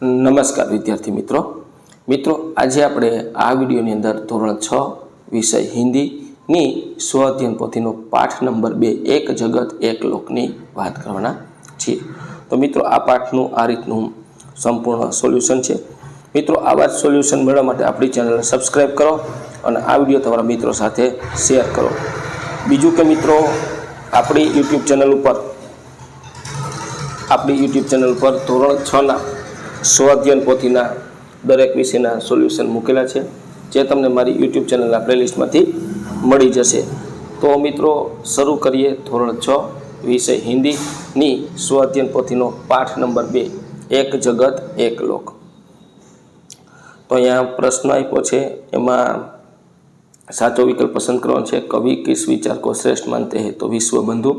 નમસ્કાર વિદ્યાર્થી મિત્રો આજે આપણે આ વિડીયોની અંદર ધોરણ 6 વિષય હિન્દીની સ્વઅધ્યયન પોથીનો પાઠ નંબર 2 એક જગત એક લોકની વાત કરવાના છીએ। તો મિત્રો આ પાઠનું આ રીતનું સંપૂર્ણ સોલ્યુશન છે। મિત્રો આવા જ સોલ્યુશન મેળવવા માટે આપણી ચેનલને સબસ્ક્રાઈબ કરો અને આ વિડીયો તમારા મિત્રો સાથે શેર કરો। બીજું કે મિત્રો આપણી યુટ્યુબ ચેનલ ઉપર ધોરણ 6ના સ્વઅધ્યયન પોથીના દરેક વિષયના સોલ્યુશન મૂકેલા છે, જે તમને મારી યુટ્યુબ ચેનલના પ્લેલિસ્ટમાંથી મળી જશે। તો મિત્રો શરૂ કરીએ ધોરણ 6 વિષય હિન્દીની સ્વઅધ્યયન પોથીનો પાઠ નંબર 2 એક જગત એક લોક। તો અહીંયા પ્રશ્ન આપ્યો છે, એમાં સાચો વિકલ્પ પસંદ કરવાનો છે। કવિ किस विचार को श्रेष्ठ मानते हैं? तो विश्व बंधु।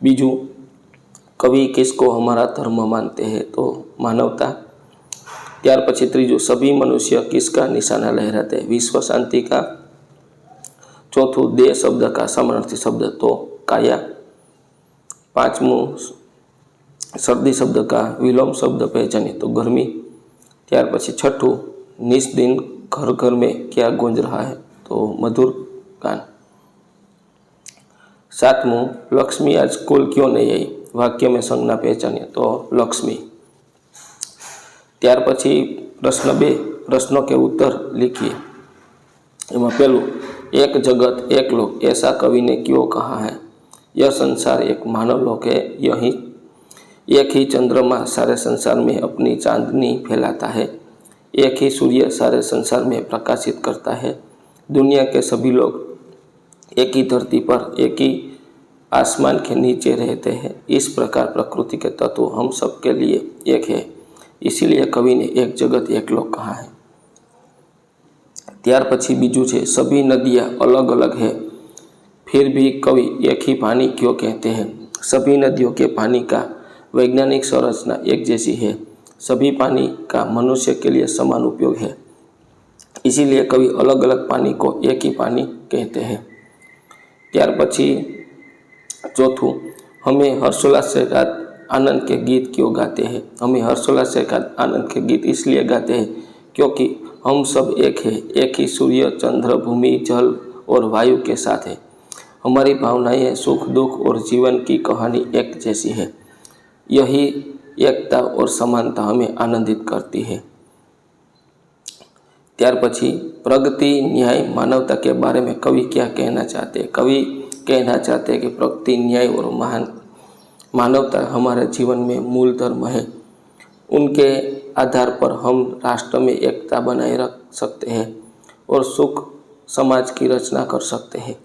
बीजू कवि किसको हमारा धर्म मानते हैं? तो मानवता। त्यार पछी त्रीजू सभी मनुष्य किसका निशाना लहराते हैं? विश्व शांति का। चौथू दे शब्द का समानार्थी शब्द तो काया। पांचमू सर्दी शब्द का विलोम शब्द पहचानिए तो गर्मी। त्यार पछी छठू निस दिन घर घर में क्या गूंज रहा है? तो मधुर गान। सातमू लक्ष्मी आज स्कूल क्यों नहीं आई? वाक्य में संज्ञा पहचानिए तो लक्ष्मी। त्यार पछी प्रश्न 2 प्रश्नों के उत्तर लिखिए। एमां पहलू एक जगत एक लोक ऐसा कवि ने क्यों कहा है? यह संसार एक मानव लोक है। यही एक ही चंद्रमा सारे संसार में अपनी चांदनी फैलाता है। एक ही सूर्य सारे संसार में प्रकाशित करता है। दुनिया के सभी लोग एक ही धरती पर एक ही आसमान के नीचे रहते हैं। इस प्रकार प्रकृति के तत्व हम सबके लिए एक है, इसीलिए कवि ने एक जगत एक लोक कहा है। त्यार पछी बीजू है सभी नदियाँ अलग अलग है, फिर भी कवि एक ही पानी क्यों कहते हैं? सभी नदियों के पानी का वैज्ञानिक संरचना एक जैसी है। सभी पानी का मनुष्य के लिए समान उपयोग है, इसीलिए कवि अलग अलग पानी को एक ही पानी कहते हैं। त्यार पछी चौथू हमें हर्षोल्लास से आनंद के गीत क्यों गाते हैं? हमें हर्षोल्लास से आनंद के गीत इसलिए गाते हैं क्योंकि हम सब एक है, एक ही सूर्य चंद्र भूमि जल और वायु के साथ है। हमारी भावनाएं सुख दुख और जीवन की कहानी एक जैसी है। यही एकता और समानता हमें आनंदित करती है। त्यार पछी प्रगति न्याय मानवता के बारे में कवि क्या कहना चाहते हैं? कवि कहना चाहते हैं कि प्रगति न्याय और मानवता हमारे जीवन में मूल धर्म है। उनके आधार पर हम राष्ट्र में एकता बनाए रख सकते हैं और सुख समाज की रचना कर सकते हैं।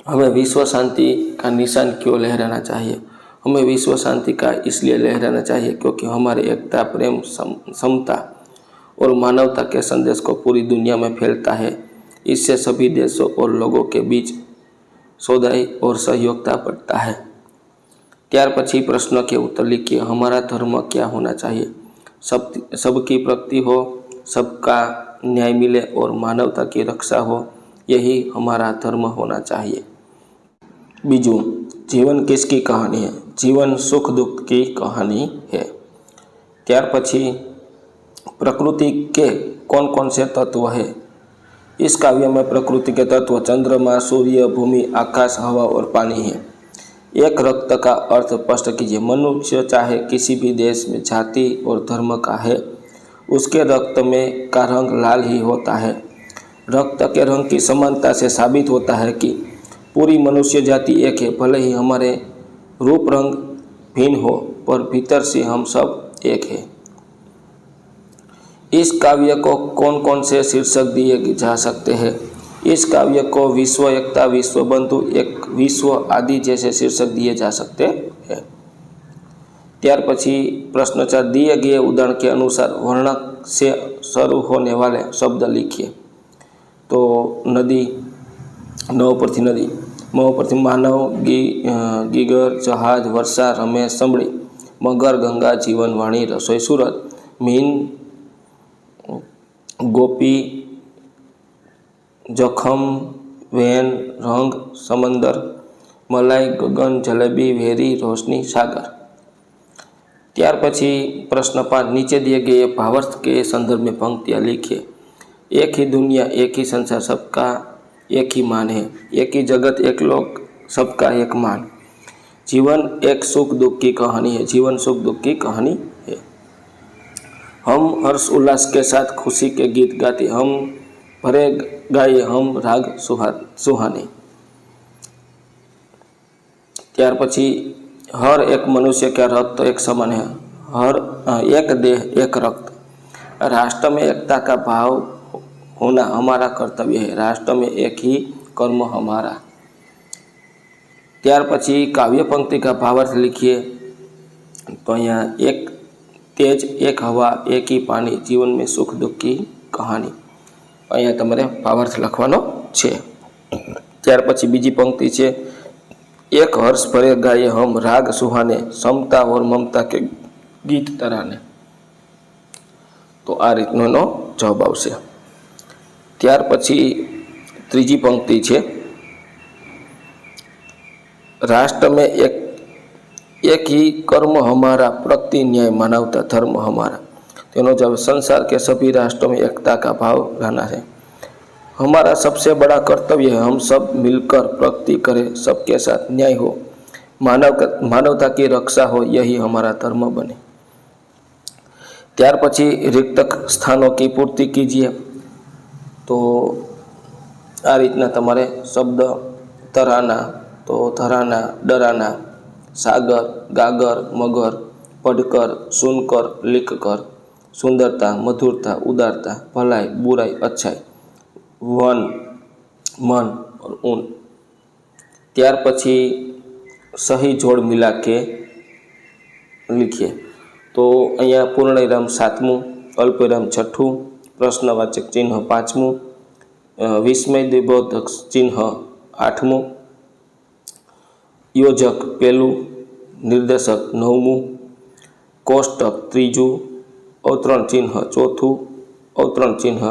हमें विश्व शांति का निशान क्यों लहराना चाहिए? हमें विश्व शांति का इसलिए लहराना चाहिए क्योंकि हमारे एकता प्रेम समता और मानवता के संदेश को पूरी दुनिया में फैलता है। इससे सभी देशों और लोगों के बीच सौदाई और सहयोगिता बढ़ता है। त्यार पछी प्रश्न के उत्तर लिखिए। हमारा धर्म क्या होना चाहिए? सबकी प्रगति हो, सबका न्याय मिले और मानवता की रक्षा हो, यही हमारा धर्म होना चाहिए। बीजू जीवन किसकी कहानी है? जीवन सुख दुख की कहानी है। त्यार पछी प्रकृति के कौन कौन से तत्व है? इस काव्य में प्रकृति के तत्व चंद्रमा सूर्य भूमि आकाश हवा और पानी है। एक रक्त का अर्थ स्पष्ट कीजिए। मनुष्य चाहे किसी भी देश में जाति और धर्म का है, उसके रक्त में का रंग लाल ही होता है। रक्त के रंग की समानता से साबित होता है कि पूरी मनुष्य जाति एक है। भले ही हमारे रूप रंग भिन्न हो, पर भीतर से हम सब एक है। इस काव्य को कौन कौन से शीर्षक दिए जा सकते हैं? इस काव्य को विश्व एकता विश्व बंधु एक विश्व आदि जैसे शीर्षक दिए जा सकते हैं। त्यार पछी प्रश्न 4 दिए गए उदाहरण के अनुसार वर्णक से शुरू होने वाले शब्द लिखिए। तो नदी नव परथी नदी, मव परथी मानव गीगर जहाज वर्षा रमेश संभળી मगर गंगा जीवन वाणी रसोई सूरत मीन गोपी जखम वैन रंग समंदर मलाई गगन जलेबी वेरी रोशनी सागर। ત્યાર પછી प्रश्न 5, नीचे दिए गए भावार्थ के संदर्भ में पंक्तियाँ लिखिए। एक ही दुनिया, एक ही संसार, सबका एक ही मान है। एक ही जगत, एक लोक, सबका एक मान। जीवन एक सुख दुख की कहानी है। जीवन सुख दुख की कहानी है। हम हर्ष उल्लास के साथ खुशी के गीत गाते, हम भरे गाए हम राग सुहाने। ત્યાર પછી हर एक मनुष्य का रक्त एक समान है। हर एक देह एक रक्त। राष्ट्र में एकता का भाव होना हमारा कर्तव्य है। राष्ट्र में एक ही कर्म हमारा। ત્યાર પછી काव्य पंक्ति का भावार्थ लिखिए। तो अँ एक तेज, एक हवा, एक ही पानी, जीवन में सुख दुख की कहानी। अँ तमारे भावार्थ लखवानो छे। ત્યાર પછી बीजी पंक्ति है, एक हर्ष भरे गाये हम राग सुहाने, समता और ममता के गीत तराने। तो आ रीतनो जवाब आवशे। ત્યાર પછી ત્રીજી पंक्ति है, राष्ट्र में एक ही कर्म हमारा, प्रगति न्याय मानवता धर्म हमारा। तेनो जवाब, संसार के सभी राष्ट्रों में एकता का भाव रहना है। हमारा सबसे बड़ा कर्तव्य है, हम सब मिलकर प्रगति करें, सबके साथ न्याय हो, मानवता की रक्षा हो, यही हमारा धर्म बने। ત્યાર પછી रिक्त स्थानों की पूर्ति कीजिए। तो आ रीतना तमारे शब्द तराना, तो धराना, डराना, सागर, गागर, मगर, पढ़कर, सुनकर, लिखकर, सुंदरता, मधुरता, उदारता, भलाई, बुराई, अच्छाई, वन, मन और ऊन। ત્યાર પછી सही जोड़ मिला के लिखिए। तो अँ पूर्णविराम 7मुं, अल्पविराम 6ठुं, प्रश्नवाचक चिन्ह 5मुं, विस्मय द्विबोधक चिन्ह 8मुं, योजक 1, निर्देशक 9मुं, कोष्टक 3, अवतरण चिन्ह 4, अवतरण चिन्ह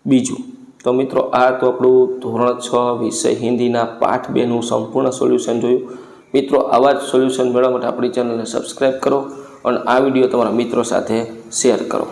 2। तो मित्रों आ तो आपणुं धोरण 6 विषय हिंदीना पाठ 2 संपूर्ण सोल्यूशन जोयुं। मित्रों आवा ज सोल्यूशन मेळववा माटे आपणी चेनलने सब्सक्राइब करो और आ विडियो तमारा मित्रों साथे शेर करो।